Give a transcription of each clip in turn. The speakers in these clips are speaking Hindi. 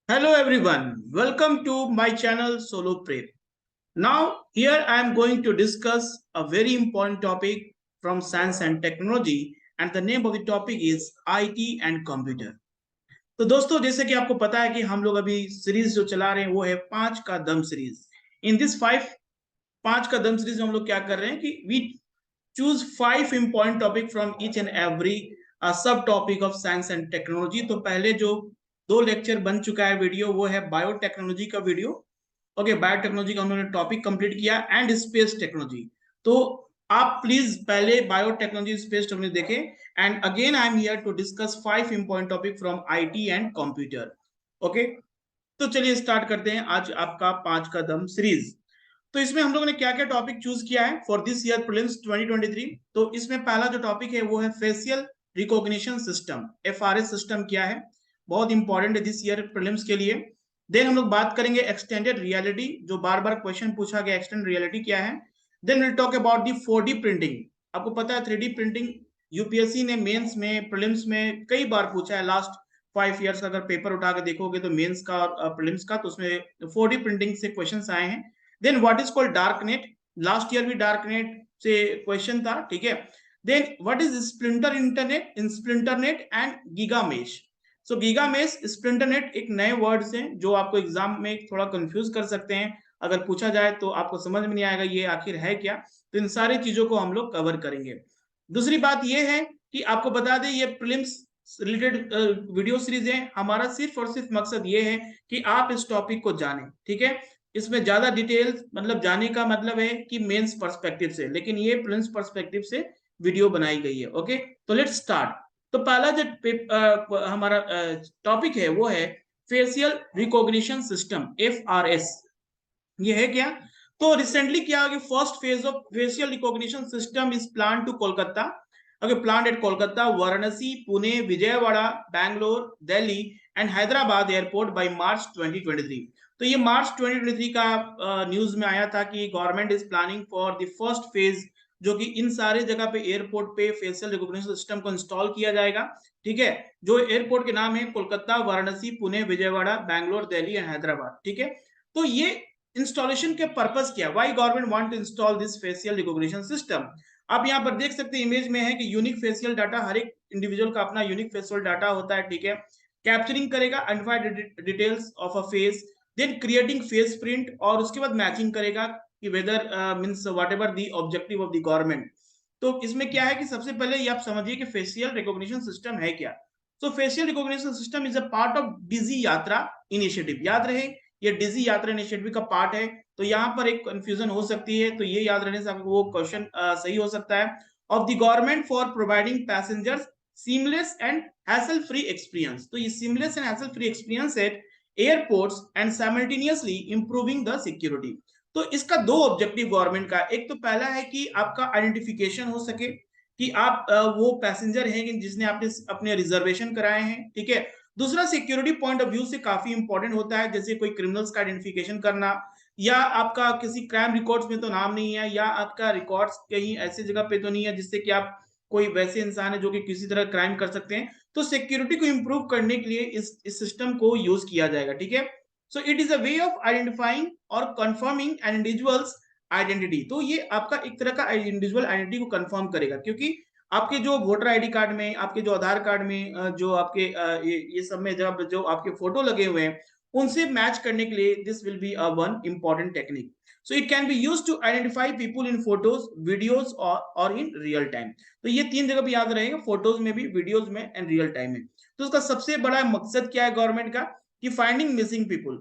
Hello everyone, welcome to my channel Solo Prep. Now here I am going to discuss a very important topic from science and technology and the name of the topic is IT and computer. तो दोस्तों जैसे कि आपको पता है कि हम लोग अभी सीरीज जो चला रहे हैं वो है पांच का दम सीरीज। इन दिस पांच का दम सीरीज में हम लोग क्या कर रहे हैं कि we choose 5 important topic from each and every sub topic of science and technology. तो पहले जो दो लेक्चर बन चुका है वीडियो वो है बायोटेक्नोलॉजी का वीडियो। ओके, बायोटेक्नोलॉजी का उन्होंने टॉपिक कंप्लीट किया एंड स्पेस टेक्नोलॉजी। तो आप प्लीज पहले बायोटेक्नोलॉजी स्पेस टेक्नोलॉजी देखें and again I am here to discuss 5 important topic from IT and computer. Okay, तो चलिए स्टार्ट करते हैं आज आपका पांच का दम सीरीज। तो इसमें हम लोगों ने क्या क्या टॉपिक चूज किया है फॉर दिस ईयर प्रीलिम्स 2023। तो इसमें पहला जो टॉपिक है वो है facial recognition system, FRS system क्या है, बहुत इंपॉर्टेंट है दिस ईयर प्रीलिम्स के लिए। देन हम लोग बात करेंगे एक्सटेंडेड रियलिटी, जो बार बार क्वेश्चन पूछा गया एक्सटेंडेड रियलिटी क्या है। Then will talk about the 4D printing. आपको पता है 3D प्रिंटिंग यूपीएससी ने मेंस में प्रीलिम्स में कई बार पूछा है। लास्ट 5 years का अगर पेपर उठा के देखोगे तो मेंस का और प्रीलिम्स का, तो उसमें 4D प्रिंटिंग से क्वेश्चंस आए हैं। Then what is called dark net, last year भी डार्क नेट से क्वेश्चन था, ठीक है। Then what is splinter internet, in splinter net and giga mesh. So giga mesh, splinter net एक नए वर्ड्स हैं जो आपको एग्जाम में थोड़ा कंफ्यूज कर सकते हैं। अगर पूछा जाए तो आपको समझ में नहीं आएगा ये आखिर है क्या। तो इन सारी चीजों को हम लोग कवर करेंगे। दूसरी बात ये है कि आपको बता दें ये प्रीलिम्स रिलेटेड वीडियो सीरीज है। हमारा सिर्फ और सिर्फ मकसद ये है कि आप इस टॉपिक को जानें, ठीक है। इसमें ज्यादा डिटेल्स मतलब जाने का मतलब है कि मेंस पर्सपेक्टिव से, लेकिन ये प्रीलिम्स पर्सपेक्टिव से वीडियो बनाई गई है। ओके, तो लेट्स स्टार्ट। तो पहला जो हमारा टॉपिक है वो है फेशियल रिकॉग्निशन सिस्टम, एफआरएस। ये है क्या? तो रिसेंटली क्या है कि first phase of facial recognition system is plan to Kolkata. Okay, plan at Kolkata, Varanasi, Pune, Vijayawada, Bangalore, Delhi and Hyderabad airport by March 2023। तो ये मार्च 2023 का न्यूज में आया था कि government is planning for the first phase, जो कि इन सारे जगह पे एयरपोर्ट पे फेशियल रिकॉग्निशन सिस्टम को इंस्टॉल किया जाएगा, ठीक है। जो एयरपोर्ट के नाम है कोलकाता, वाराणसी, पुणे, विजयवाड़ा, बैंगलोर, दिल्ली एंड हैदराबाद, ठीक है। तो ये इंस्टॉलेशन के पर्पस क्या, why government want to install this facial recognition system. आप यहाँ पर देख सकते हैं इमेज में है कि यूनिक फेशियल डाटा, हर एक इंडिविजुअल का अपना यूनिक फेशियल डाटा होता है, ठीक है। कैप्चरिंग करेगा identified details of a face, then creating face print, और उसके बाद मैचिंग करेगा कि whether means whatever the objective of the government. तो इसमें क्या है कि सबसे पहले ये आप समझिए कि फेशियल रिकॉग्निशन सिस्टम है क्या। So facial recognition system is a part of Digi Yatra initiative. याद रहे ये डिजी यात्रा इनिशिएटिव का पार्ट है। तो यहाँ पर एक कंफ्यूजन हो सकती है, तो ये याद रहने से आपको वो क्वेश्चन सही हो सकता है। Of the government for providing passengers seamless and hassle free experience. तो ये seamless and hassle free experience at airports and simultaneously improving the security. तो इसका दो ऑब्जेक्टिव गवर्नमेंट का, एक तो पहला है कि आपका आइडेंटिफिकेशन हो सके कि आप वो पैसेंजर हैं जिसने आपने अपने रिजर्वेशन कराए हैं, ठीक है। दूसरा सिक्योरिटी पॉइंट ऑफ व्यू से काफी इंपॉर्टेंट होता है, जैसे कोई क्रिमिनल्स का आइडेंटिफिकेशन करना, या आपका किसी क्राइम रिकॉर्ड्स में तो नाम नहीं है, या आपका रिकॉर्ड्स कहीं ऐसी जगह पे तो नहीं है जिससे कि आप कोई वैसे इंसान है जो कि किसी तरह क्राइम कर सकते हैं। तो सिक्योरिटी को इंप्रूव करने के लिए इस सिस्टम को यूज किया जाएगा, ठीक है। सो it is a way of identifying और कंफर्मिंग एन इंडिविजुअल्स आइडेंटिटी। तो ये आपका एक तरह का इंडिविजुअल आइडेंटिटी को कंफर्म करेगा, क्योंकि आपके जो वोटर आईडी कार्ड में, आपके जो आधार कार्ड में, जो आपके ये सब में जब जो आपके फोटो लगे हुए हैं उनसे मैच करने के लिए this will be a one important technique. So it can be used to identify people in photos, videos और इन रियल टाइम। तो ये तीन जगह भी याद रहेगा, फोटोज में भी, वीडियोज में एंड रियल टाइम में। तो उसका सबसे बड़ा मकसद क्या है गवर्नमेंट का कि फाइंडिंग मिसिंग पीपल,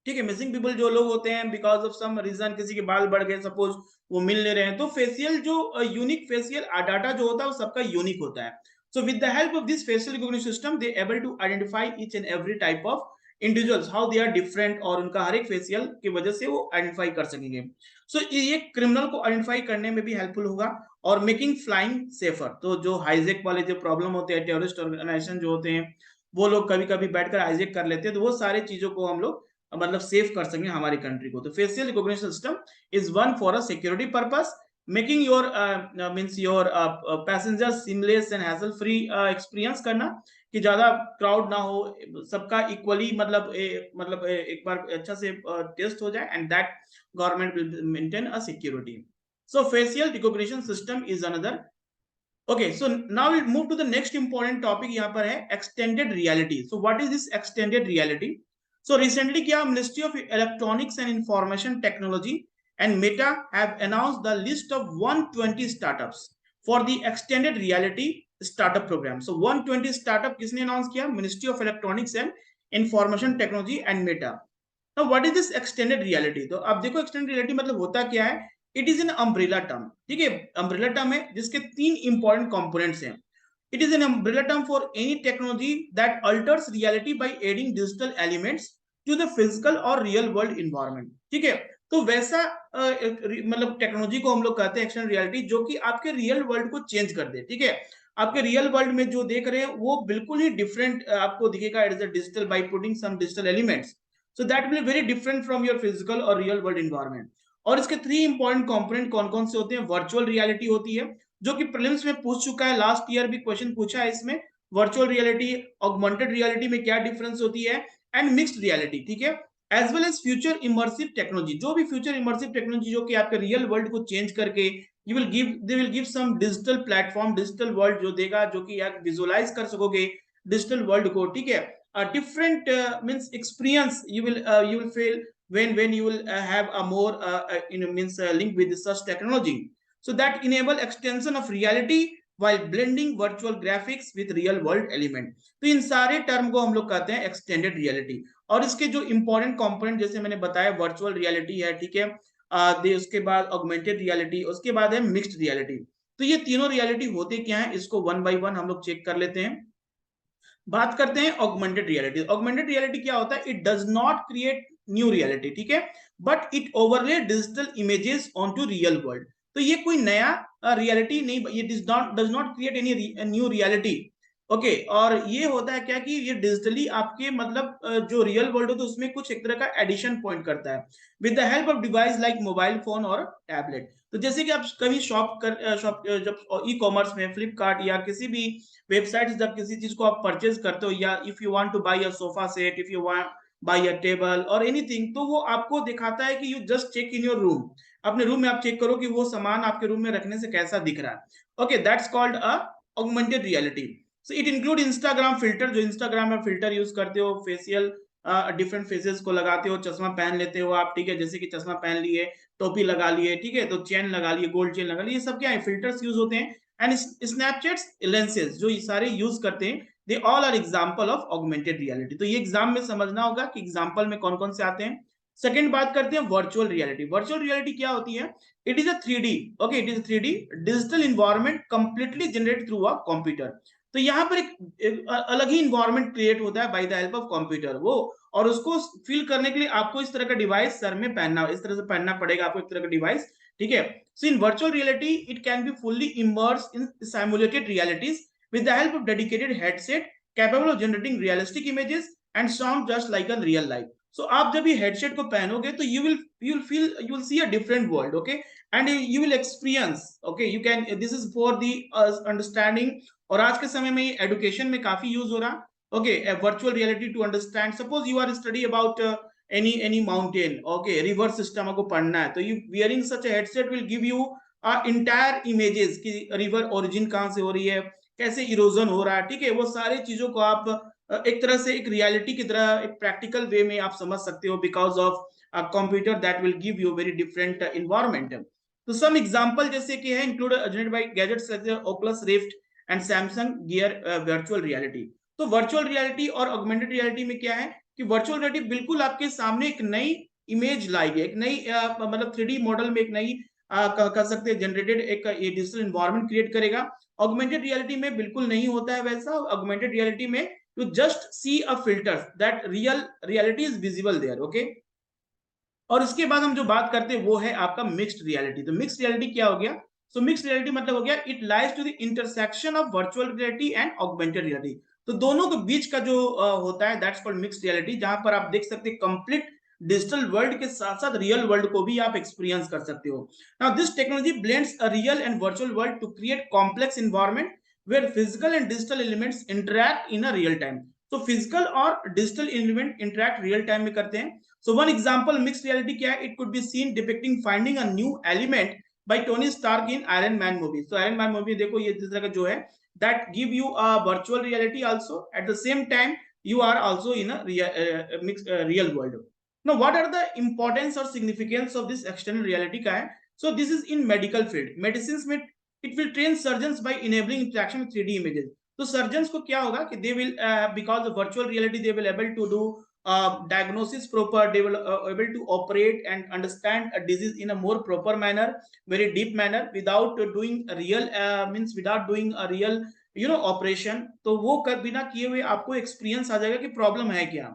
ठीक है। मिसिंग पीपल जो लोग होते हैं बिकॉज ऑफ सम रीजन, किसी के बाल बढ़ गए सपोज, वो मिल नहीं रहे हैं, तो फेशियल जो यूनिक फेशियल डाटा जो होता है वो सबका यूनिक होता है। So with the help of this facial recognition system they able to identify each and every type of individuals how they are different, और उनका हर एक फेशियल की वजह से वो आइडेंटिफाई कर सकेंगे। सो ये क्रिमिनल को आइडेंटिफाई करने में भी हेल्पफुल होगा, और मेकिंग फ्लाइंग सेफर। तो जो हाईजेक वाले जो प्रॉब्लम होते हैं, टेररिस्ट ऑर्गेनाइजेशन जो होते हैं वो लोग कभी कभी बैठकर हाईजेक कर लेते हैं, तो वो सारे चीजों को हम लोग मतलब सेव कर सकें हमारी कंट्री को। तो facial recognition system is one for a security purpose making your means your passenger seamless and hassle free experience करना, कि ज्यादा क्राउड ना हो, सबका इक्वली मतलब एक बार अच्छा से टेस्ट हो जाए, and that government will maintain a security. So facial recognition system is another. Okay, so now we'll move to the next important topic. यहाँ पर है extended reality. So what is this extended reality? So recently क्या Ministry of Electronics and Information Technology and Meta have announced the list of 120 startups for the extended reality startup program. So 120 startup किसने announce किया? Ministry of Electronics and Information Technology and Meta. Now what is this extended reality? तो आप देखो extended reality मतलब होता क्या है. It is an umbrella term. ठीक है, अम्ब्रेला टर्म है जिसके तीन इंपॉर्टेंट कंपोनेंट्स हैं. It is an umbrella term for any technology that alters reality by adding digital elements to the physical और रियल वर्ल्ड इन्वायरमेंट. ठीक है, तो वैसा मतलब टेक्नोलॉजी को हम लोग कहते हैं एक्सटेंडेड रियलिटी, जो कि आपके रियल वर्ल्ड को चेंज कर दे. ठीक है, आपके रियल वर्ल्ड में जो देख रहे हैं वो बिल्कुल ही डिफरेंट आपको दिखेगा. It is a digital by putting some digital elements, so that will very different from your physical और रियल वर्ल्ड इन्वायरमेंट. और इसके थ्री इंपॉर्टेंट कंपोनेंट कौन कौन से होते हैं? वर्चुअल रियलिटी होती है, जो कि प्रीलिम्स में पूछ चुका है, लास्ट ईयर भी क्वेश्चन पूछा है इसमें. वर्चुअल रियलिटी, ऑगमेंटेड रियलिटी में क्या डिफरेंस होती है, एंड मिक्स्ड रियलिटी. ठीक है, as well as future immersive technology, जो भी फ्यूचर इमर्सिव टेक्नोलॉजी जो कि आपके रियल वर्ल्ड को चेंज करके they will give some digital platform, digital world जो देगा, जो कि आप विजुअलाइज कर सकोगे डिजिटल वर्ल्ड को. ठीक है, different means experience you will feel when you will have a more means link with such technology, so that enable extension of reality while blending virtual graphics with real world element. तो इन सारे टर्म को हम लोग कहते हैं एक्सटेंडेड रियलिटी. और इसके जो इंपॉर्टेंट कंपोनेंट जैसे मैंने बताया, वर्चुअल रियलिटी है. ठीक है, उसके बाद ऑगमेंटेड रियलिटी, उसके बाद है मिक्स्ड रियलिटी. तो ये तीनों रियलिटी होते क्या है, इसको वन बाय वन हम लोग चेक कर लेते हैं. बात करते हैं ऑगमेंटेड रियलिटी. ऑगमेंटेड रियलिटी क्या होता है? It does not create new reality. ठीक है, but it overlay digital images on to real world. तो ये कोई नया रियलिटी नहीं, ये does not create any new reality. Okay, और ये होता है क्या कि ये डिजिटली आपके मतलब जो रियल वर्ल्ड होता है उसमें कुछ एक तरह का एडिशन पॉइंट करता है with the help of device like mobile phone और टैबलेट. तो जैसे कि आप कभी शॉप जब ई कॉमर्स में फ्लिपकार्ट या किसी भी वेबसाइट से जब किसी चीज को आप परचेज करते हो, या if you want to buy a sofa set, if you want buy a table or anything, तो वो आपको दिखाता है कि you just check in your room. अपने रूम में आप चेक करो कि वो सामान आपके रूम में रखने से कैसा दिख रहा है. Okay, that's called a augmented reality. So it include Instagram filter, जो इंस्टाग्राम में फिल्टर यूज करते हो, फेशियल डिफरेंट फेसेस को लगाते हो, चश्मा पहन लेते हो आप. ठीक है, जैसे कि चश्मा पहन लिए, टोपी लगा लिए, ठीक है, तो चेन लगा लिए, गोल्ड चेन लगा लिए, ये सब क्या है, फिल्टर्स यूज होते हैं. एंड स्नैपचैट्स लेंसेज जो ये सारे यूज करते हैं, they all are example of augmented reality. तो ये एग्जाम में समझना होगा कि एग्जांपल में कौन कौन से आते हैं. सेकंड बात करते हैं वर्चुअल रियलिटी. वर्चुअल रियलिटी क्या होती है? It is a 3D. Okay, it is a 3D digital environment completely generate through a computer. तो यहाँ पर एक अलग ही इन्वायरमेंट क्रिएट होता है by the help of computer वो, और उसको फील करने के लिए आपको इस तरह का डिवाइस सर में पहनना, इस तरह से पहनना पड़ेगा आपको, एक तरह का डिवाइस. ठीक है, so in virtual reality it can be fully immersed in simulated realities with the help of dedicated headset capable of generating realistic images and sound just like a real life. So आप जब ये headset को पहनोगे तो you will see a different world. Okay, and you will experience, okay, you can, this is for the understanding. और आज के समय में एडुकेशन में काफी यूज हो रहा. okay, a virtual reality to understand, suppose you are study about any mountain, okay, river system आपको पढ़ना है, तो you wearing such a headset will give you entire images कि रिवर ओरिजिन कहाँ से हो रही है, कैसे इरोजन हो रहा है. ठीक है, वो सारी चीजों को आप एक तरह से एक रियलिटी की तरह एक प्रैक्टिकल वे में आप समझ सकते हो, because of computer that will give you very different environment. तो सम एग्जांपल जैसे कि है include generated by gadgets like Oculus rift and Samsung gear virtual reality. तो वर्चुअल रियलिटी और ऑगमेंटेड रियलिटी में क्या है कि वर्चुअल रियलिटी बिल्कुल आपके सामने एक नई इमेज लाएगी, एक नई मतलब 3D मॉडल में एक नई कर सकते हैं जनरेटेड एक डिजिटल इन्वायरमेंट क्रिएट करेगा. ऑगमेंटेड रियलिटी में बिल्कुल नहीं होता है वैसा. ऑगमेंटेड रियलिटी में you just see a filter that reality is visible there. Okay, और इसके बाद हम जो बात करते हैं वो है आपका मिक्स्ड रियलिटी. तो मिक्स्ड रियलिटी क्या हो गया? सो मिक्स्ड रियलिटी मतलब हो गया it lies to the intersection of virtual reality and augmented reality. तो दोनों के बीच का जो होता है दैट्स कॉल्ड मिक्स्ड रियलिटी, जहां पर आप देख सकते हैं कंप्लीट डिजिटल वर्ल्ड के साथ साथ रियल वर्ल्ड को भी आप एक्सपीरियंस कर सकते हो। Now this technology blends a real and virtual world to create complex environment where physical and digital elements interact in a real time. तो फिजिकल और digital element interact real time में करते हैं। So one example mixed reality क्या है, it could be scene depicting finding a new element by Tony Stark in Iron Man movie. तो आयरन मैन मूवी देखो, ये जिस तरह का जो है that give you a virtual reality also, at the same time you are also in a real world. Now what are the importance or significance of this external reality का है? So this is in medical field, medicines में it will train surgeons by enabling interaction with 3D images. तो surgeons को क्या होगा कि they will because of virtual reality they will able to do diagnosis proper, they will able to operate and understand a disease in a more proper manner, very deep manner, without doing a real means without doing a real operation. तो वो बिना किए हुए आपको एक्सपीरियंस आ जाएगा कि प्रॉब्लम है क्या।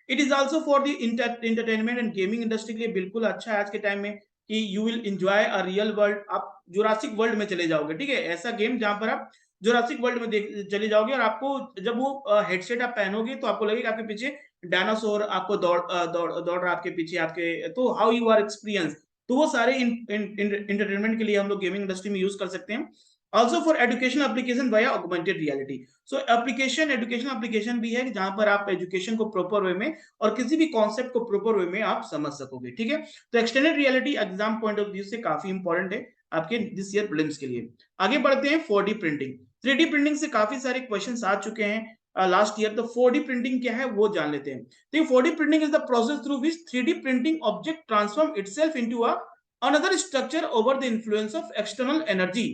It is also for the entertainment and gaming industry के लिए बिल्कुल अच्छा है आज के टाइम में कि you will enjoy a real world. आप जुरासिक वर्ल्ड में चले जाओगे, ठीक है, ऐसा गेम जहां पर आप जुरासिक वर्ल्ड में चले जाओगे और आपको जब वो हेडसेट आप पहनोगे तो आपको लगेगा आपके पीछे डायनासोर आपको दौड़ रहा आपके पीछे आपके, तो हाउ यू आर एक्सपीरियंस। तो वो सारे इंटरटेनमेंट के लिए हम लोग गेमिंग इंडस्ट्री में यूज कर सकते हैं। Also for educational application via augmented reality. So educational application भी है जहां पर आप एजुकेशन को प्रॉपर वे में और किसी भी कॉन्सेप्ट को प्रॉपर वे में आप समझ सकोगे, ठीक है। तो extended reality exam point of view से काफी इंपॉर्टेंट है आपके दिस ईयर प्रीलिम्स के लिए। आगे बढ़ते हैं 4D प्रिंटिंग। 3D प्रिंटिंग से काफी सारे क्वेश्चन आ चुके हैं लास्ट ईयर। तो 4D प्रिंटिंग क्या है वो जान लेते हैं। तो 4D printing is the process through which 3D printing object transform itself into a another structure over the influence of external energy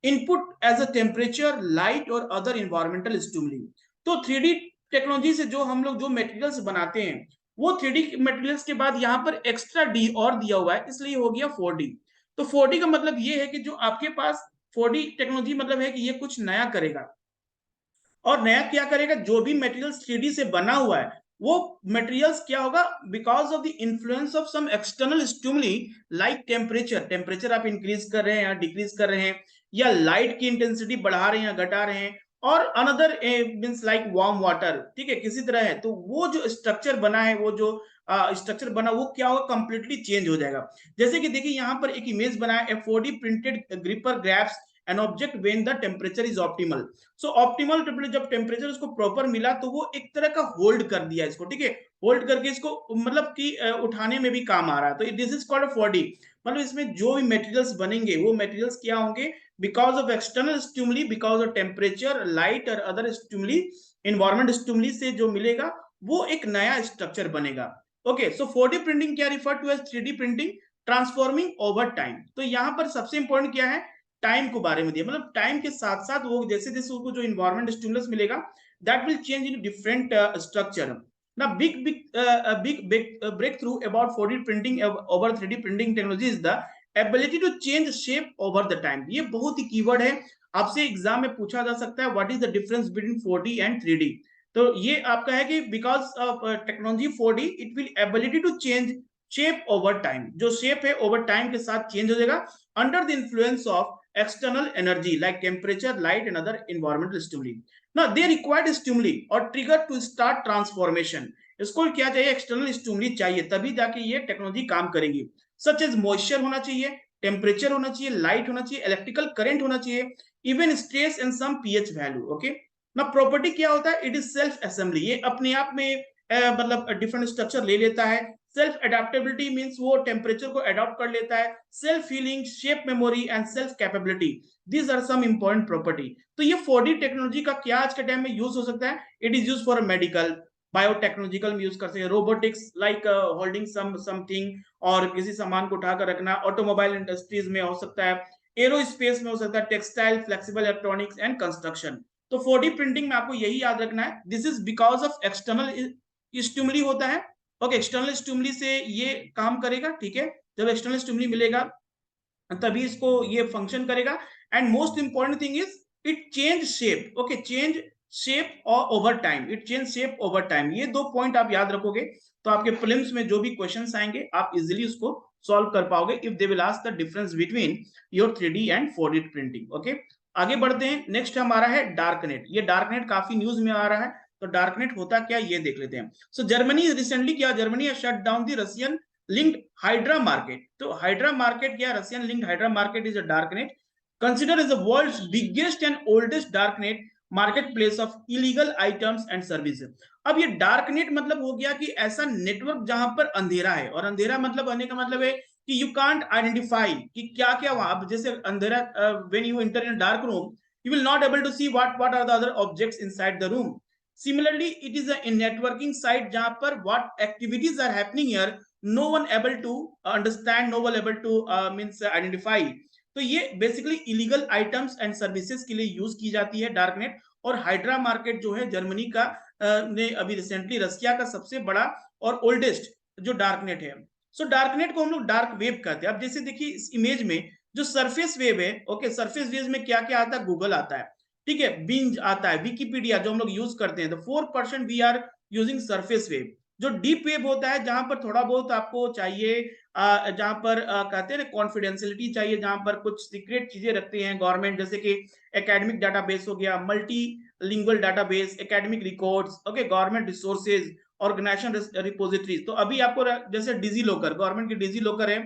input as a temperature, light और other environmental stimuli। तो 3D टेक्नोलॉजी से जो हम लोग जो मटेरियल्स बनाते हैं वो 3D मटेरियल्स के बाद यहाँ पर एक्स्ट्रा डी और दिया हुआ है, इसलिए हो गया 4D। तो 4D का मतलब ये है कि जो आपके पास 4D टेक्नोलॉजी मतलब है कि ये कुछ नया करेगा। और नया क्या करेगा, जो भी मटेरियल्स 3D से बना हुआ है वो मटेरियल्स क्या होगा, because of the influence of some external stimuli like temperature आप इंक्रीज कर रहे हैं या डिक्रीज कर रहे हैं, या लाइट की इंटेंसिटी बढ़ा रहे हैं या घटा रहे हैं, और another means like warm water, ठीक है, किसी तरह है। तो वो जो स्ट्रक्चर बना है, वो जो स्ट्रक्चर बना वो क्या होगा, कंप्लीटली चेंज हो जाएगा। जैसे कि देखिए यहाँ पर एक इमेज बना है, 4D printed gripper grabs an object when the temperature is optimal. So optimal जब टेम्परेचर उसको प्रॉपर मिला तो वो एक तरह का होल्ड कर दिया इसको, ठीक है, होल्ड करके इसको मतलब कि उठाने में भी काम आ रहा है। तो दिस इज कॉल्ड 4D। मतलब इसमें जो भी मटेरियल्स बनेंगे वो मटेरियल्स क्या होंगे, because of external stimuli, because of temperature, light और अदर स्टिमुली, इन्वायरमेंट स्टिमुली से जो मिलेगा वो एक नया स्ट्रक्चर बनेगा। ओके, सो 4D प्रिंटिंग क्या refer to as 3D printing transforming over time. तो यहाँ पर सबसे इंपॉर्टेंट क्या है, टाइम को बारे में दिया, मतलब टाइम के साथ साथ वो जैसे जैसे उसको जो इन्वायरमेंट स्टिमुलस मिलेगा that will change in different structure. Now, big breakthrough about 4D printing over 3D printing technology is the ability to change shape over the time। ये बहुत ही कीवर्ड है, आपसे एग्जाम में पूछा जा सकता है, what is the difference between 4D and 3D। तो ये आपका है कि because of technology 4D it will ability to change shape over time, जो शेप है ओवर टाइम के साथ चेंज हो जाएगा under the influence of external energy like temperature, light and other environmental stimuli। Now they required stimuli or trigger to start transformation। इसको क्या चाहिए, एक्सटर्नल स्टिमुली चाहिए, तभी जाके ये टेक्नोलॉजी काम करेगी। सच एज मॉइस्चर होना चाहिए, टेम्परेचर होना चाहिए, लाइट होना चाहिए, इलेक्ट्रिकल करंट होना चाहिए, even stress and some pH value. Okay, ना प्रॉपर्टी क्या होता है, इट इज सेल्फ असेंबली, ये अपने आप में मतलब डिफरेंट स्ट्रक्चर ले लेता है। सेल्फ एडेप्टेबिलिटी मींस वो टेम्परेचर को अडॉप्ट कर लेता है। Self healing, shape memory and self capability, these are some important property. तो ये 4D टेक्नोलॉजी का क्या आज के टाइम में यूज हो सकता है, it is use for medical, biotechnological में यूज कर सकते हैं, रोबोटिक्स लाइक होल्डिंग समथिंग और किसी सामान को उठाकर रखना, ऑटोमोबाइल इंडस्ट्रीज में हो सकता है, एरोस्पेस में हो सकता है, textile, flexible electronics and construction. तो 4D प्रिंटिंग में आपको यही याद रखना है, this is because of external stimuli होता है। ओके, एक्सटर्नल स्टिमुली से ये काम करेगा, ठीक है, जब एक्सटर्नल स्टिमुली मिलेगा तभी इसको ये फंक्शन करेगा। And most important thing is it change shape. Okay, change shape or over time, it change shape over time. ये दो पॉइंट आप याद रखोगे तो आपके प्रीलिम्स में जो भी क्वेश्चंस आएंगे आप इजीली उसको सॉल्व कर पाओगे if they will ask the difference between your 3D and 4D printing. Okay, आगे बढ़ते हैं। नेक्स्ट हमारा है डार्क नेट। ये डार्क नेट काफी न्यूज में आ रहा है, तो डार्कनेट होता क्या ये देख लेते हैं। सो जर्मनी रिसेंटली क्या, Germany has shut down the Russian linked hydra market. तो हाइड्रा मार्केट क्या, Russian linked hydra market is a darknet considered as the world's biggest and oldest darknet marketplace of illegal items and services। अब ये डार्कनेट मतलब हो गया कि ऐसा नेटवर्क जहां पर अंधेरा है, और अंधेरा मतलब होने का मतलब है कि यू कांट आइडेंटिफाई कि क्या क्या वहां, जैसे अंधेरा, when you enter in dark room you will not able to see what are the other objects inside the room। Similarly, it is a networking site जहां पर what activities are happening here no one able to understand, no one able to means identify। तो ये basically illegal items and services के लिए यूज की जाती है डार्कनेट। और हाइड्रा मार्केट जो है जर्मनी का ने अभी रिसेंटली रशिया का सबसे बड़ा और ओल्डेस्ट जो डार्कनेट है। सो डार्कनेट को हम लोग डार्क वेब कहते हैं। अब जैसे देखिए इस इमेज में जो सरफेस वेब है, ओके, सरफेस वेब में क्या क्या आता है, गूगल आता है, ठीक है, बिंज आता है, विकिपीडिया जो हम लोग यूज करते हैं, तो 4% we are using surface web. जो डीप वेब होता है जहां पर थोड़ा बहुत आपको चाहिए, जहां पर कहते हैं ना कॉन्फिडेंशियलिटी चाहिए, जहां पर कुछ सीक्रेट चीजें रखते हैं गवर्नमेंट, जैसे कि एकेडमिक डाटाबेस हो गया, multilingual database, academic records, okay, government resources, organisation repositories. तो अभी आपको जैसे डिजी लॉकर, गवर्नमेंट की डिजी लॉकर है,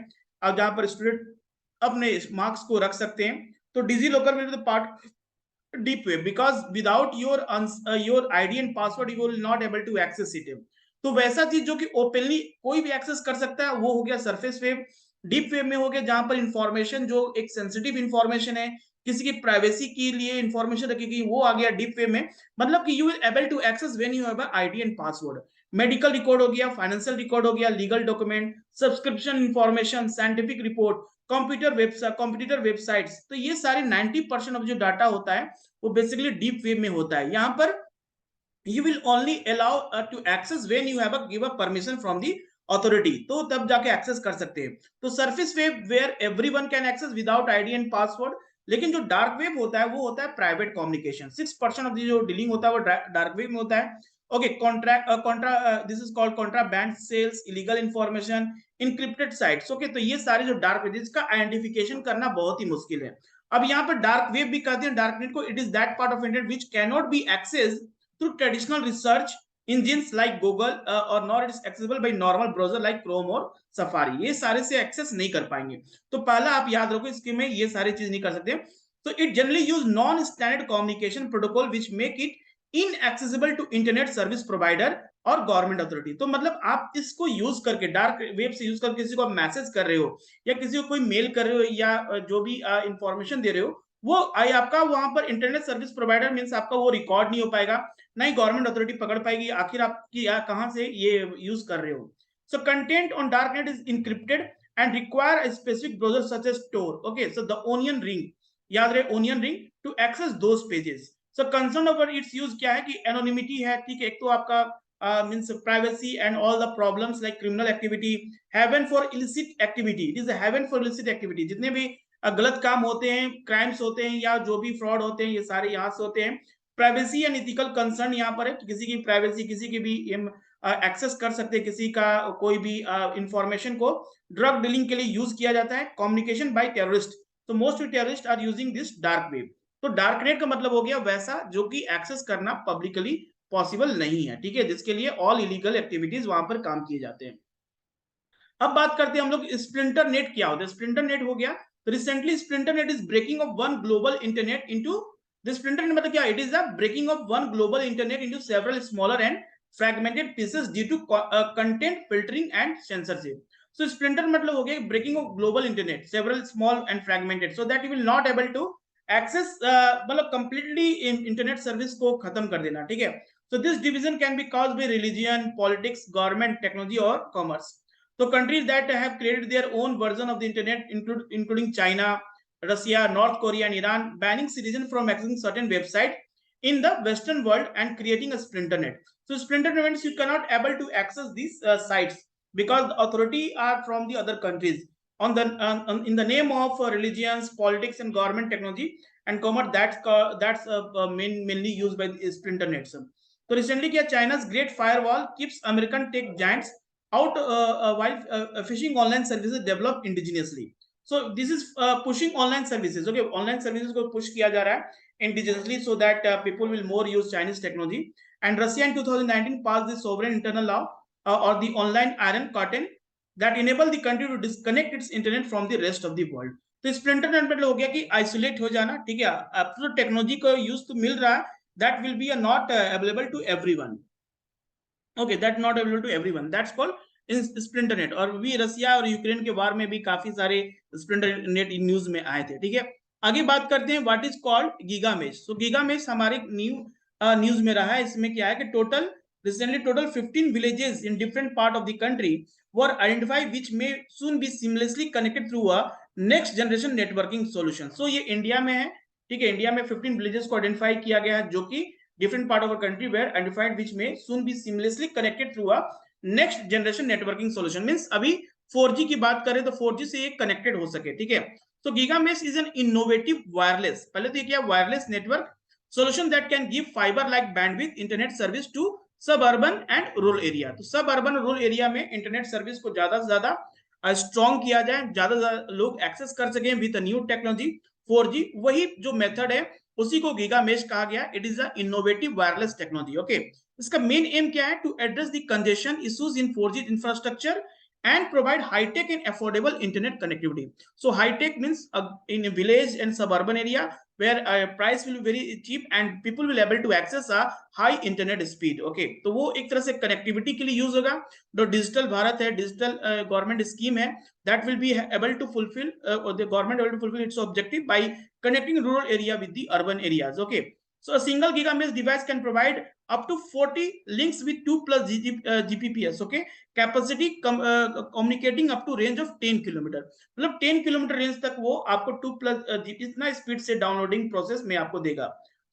अब जहां पर स्टूडेंट अपने मार्क्स को रख सकते हैं, तो DigiLocker will be the part deep web because without your id and password you will not able to access it। तो वैसा चीज जो कि ओपनली कोई भी एक्सेस कर सकता है वो हो गया सरफेस वेब। डीप वेब में हो गया जहां पर इंफॉर्मेशन जो एक सेंसिटिव इंफॉर्मेशन है, किसी की प्राइवेसी के लिए इंफॉर्मेशन रखी गई, वो आ गया डीप वेब में। मतलब कि you will able to access when you have ID and password. Medical record हो गया, फाइनेंशियल रिकॉर्ड हो गया, legal document, subscription information, scientific report, computer websites. तो ये सारे 90% ऑफ जो डाटा होता है वो बेसिकली डीप वेब में होता है। यहाँ पर you will only allow to access when you have a give a permission from the authority, तो तब जाके एक्सेस कर सकते हैं। तो surface web where everyone can access without ID and password. लेकिन जो डार्क वेब होता है वो होता है प्राइवेट कम्युनिकेशन। 6% ऑफ जो डीलिंग होता है वो डार्क वेब में होता है। Okay, this is called contraband sales, illegal information, encrypted sites. Okay, तो ये सारे जो डार्क वेब जिसका आइडेंटिफिकेशन करना बहुत ही मुश्किल है। अब यहाँ पर डार्क वेब भी कहते हैं डार्कनेट को। It is that part of internet which can not be access through traditional research engines like Google or nor it is accessible by normal browser like Chrome और Safari। ये सारे से एक्सेस नहीं कर पाएंगे। तो पहला आप याद रखो इसके में ये सारी चीज नहीं कर सकते। तो it generally use non standard communication protocol which make it inaccessible to internet service provider और गवर्नमेंट अथॉरिटी। तो मतलब आप इसको यूज करके डार्क वेब से यूज करके किसी को मैसेज कर रहे हो या किसी को कोई मेल कर रहे हो या जो भी इंफॉर्मेशन दे रहे हो, वो आपका वहां पर इंटरनेट सर्विस प्रोवाइडर मींस आपका वो रिकॉर्ड नहीं हो पाएगा, नहीं गवर्नमेंट अथॉरिटी पकड़ पाएगी आखिर आपकी कहां से ये यूज कर रहे हो। So content on darknet is encrypted and require a specific browser such as tor। Okay, so the onion ring, याद रहे onion ring, to access those pages. So concern over its use क्या है कि एनोनिमिटी है, ठीक है, एक तो आपका means privacy and all the problems like criminal activity, heaven for illicit activity, it is a heaven for illicit activity। जितने भी गलत काम होते हैं, क्राइम्स होते हैं या जो भी फ्रॉड होते हैं, ये सारे यहाँ से होते हैं। प्राइवेसी एंड इथिकल कंसर्न यहाँ पर है कि किसी की प्राइवेसी, किसी की भी एक्सेस कर सकते हैं किसी का कोई भी इंफॉर्मेशन को। ड्रग डीलिंग के लिए यूज किया जाता है। कम्युनिकेशन बाय टेररिस्ट, तो most terrorist are using this dark web. तो डार्कनेट का मतलब हो गया वैसा जो कि एक्सेस करना पब्लिकली पॉसिबल नहीं है, ठीक है, जिसके लिए ऑल इलीगल एक्टिविटीज वहां पर काम किए जाते हैं। अब बात करते हैं हम लोग स्प्लिंटर नेट क्या होता है। स्प्लिंटर नेट हो गया, तो recently splinter net is breaking of one global internet into, the splinter net मतलब क्या, it is the breaking of one global internet into several smaller and fragmented pieces due to content filtering and censorship। so splinter मतलब हो गया breaking of global internet several small and fragmented so that you will not able to access मतलब completely internet service को खत्म कर देना, ठीक है। so this division can be caused by religion, politics, government, technology और commerce। so countries that have created their own version of the internet including China, Russia, North Korea and Iran banning citizens from accessing certain websites in the Western world and creating a splinter net। so splinter net means you cannot able to access these sites because the authority are from the other countries on the in the name of religions, politics and government, technology and commerce। that's mainly used by the splinter nets। so recently क्या, China's Great Firewall keeps American tech giants out while phishing online services developed indigenously। so this is pushing online services। okay, online services को push किया जा रहा है indigenously so that people will more use Chinese technology and Russia in 2019 passed the sovereign internal law or the online iron curtain that enable the country to disconnect its internet from the rest of the world. तो स्प्लिंटर नेट मतलब हो गया कि आइसोलेट हो जाना, ठीक है। अब तो टेक्नोलॉजी को यूज तो मिल रहा है, that will be not available to everyone, okay, that not available to everyone, that's called splinter net. और भी रसिया और यूक्रेन के वार में भी काफी सारे स्प्लिंटर नेट न्यूज में आए थे, ठीक है। आगे बात करते हैं what is called giga mesh. So giga mesh हमारे न्यूज में रहा है। इसमें क्या है कि recently total 15 villages in different part of the country were identified which may soon be seamlessly connected through a next generation networking solution. So ये इंडिया में है, ठीक है। इंडिया में 15 villages को आइडेंटिफाई किया गया है जो कि different part of our country were identified which may soon be seamlessly connected through a next generation networking solution. Means अभी 4G की बात करें तो 4G से ये कनेक्टेड हो सके, ठीक है। So Giga Mesh is an innovative wireless, पहले तो ये क्या, wireless network solution that can give fiber like bandwidth internet service to सब अर्बन एंड रूरल एरिया। तो सब अर्बन और रूरल एरिया में इंटरनेट सर्विस को ज्यादा से ज्यादा स्ट्रॉन्ग किया जाए, ज्यादा से ज्यादा लोग एक्सेस कर सकें विद न्यू टेक्नोलॉजी 4G। वही जो मेथड है उसी को गीगा मेश कहा गया। It is a innovative wireless technology, okay. इसका मेन एम क्या है, to address the congestion issues in 4G infrastructure and provide high-tech and affordable internet connectivity. So high-tech means in a village and suburban area where price will be very cheap and people will able to access a high internet speed. Okay, तो वो एक तरह से कनेक्टिविटी के लिए यूज होगा। जो डिजिटल भारत है, डिजिटल गवर्नमेंट स्कीम है, that will be able to fulfill or the government able to fulfill its objective by connecting rural area with the urban areas. Okay, so a single giga mesh device can provide up to 40 links with 2 plus Gbps, okay, capacity communicating up to range of 10 kilometre, मतलब 10 किलोमीटर रेंज तक वो आपको 2 प्लस इतना स्पीड से डाउनलोडिंग प्रोसेस में आपको देगा।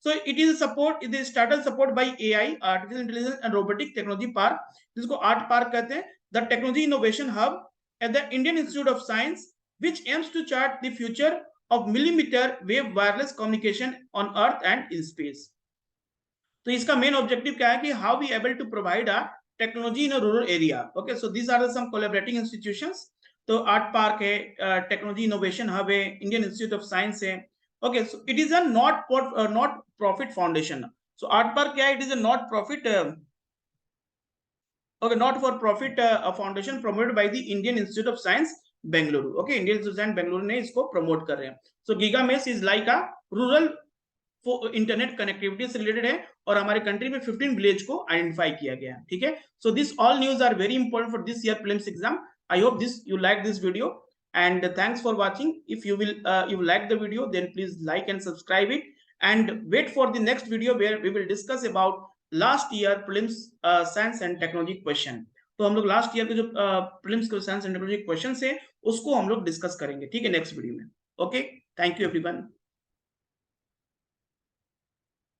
So it is support, it is started support by AI, artificial intelligence and robotic technology park, जिसको आर्ट पार्क कहते हैं, the technology innovation hub at the Indian Institute of Science, which aims to chart the future of millimeter wave wireless communication on earth and in space. तो इसका मेन ऑब्जेक्टिव क्या है कि how we able to provide a technology in a rural area, okay. So this are some collaborating institutions. तो आर्ट पार्क है, टेक्नोलॉजी इनोवेशन हब है, इंडियन इंस्टीट्यूट ऑफ साइंस है, okay. So it is a not profit foundation. सो आर्ट पार्क क्या है, it is a not profit, okay, not for profit foundation promoted by the Indian Institute of Science Bengaluru, okay. Indian Institute of Science Bengaluru ने इसको प्रमोट कर रहे हैं। So giga mesh is like a rural internet connectivity से रिलेटेड है और हमारे कंट्री में 15 विलेज को आइडेंटिफाई किया गया है, ठीक है। So this all news are very important for this year prelims exam. I hope this you like this video and thanks for watching. If you like the video, then please like and subscribe it and wait for the next video where we will discuss about last year prelims science and technology question. तो हम लोग लास्ट ईयर के जो prelims के साइंस एंड टेक्नोलॉजी क्वेश्चन है उसको हम लोग डिस्कस करेंगे, ठीक है, नेक्स्ट वीडियो में। Okay, thank you everyone.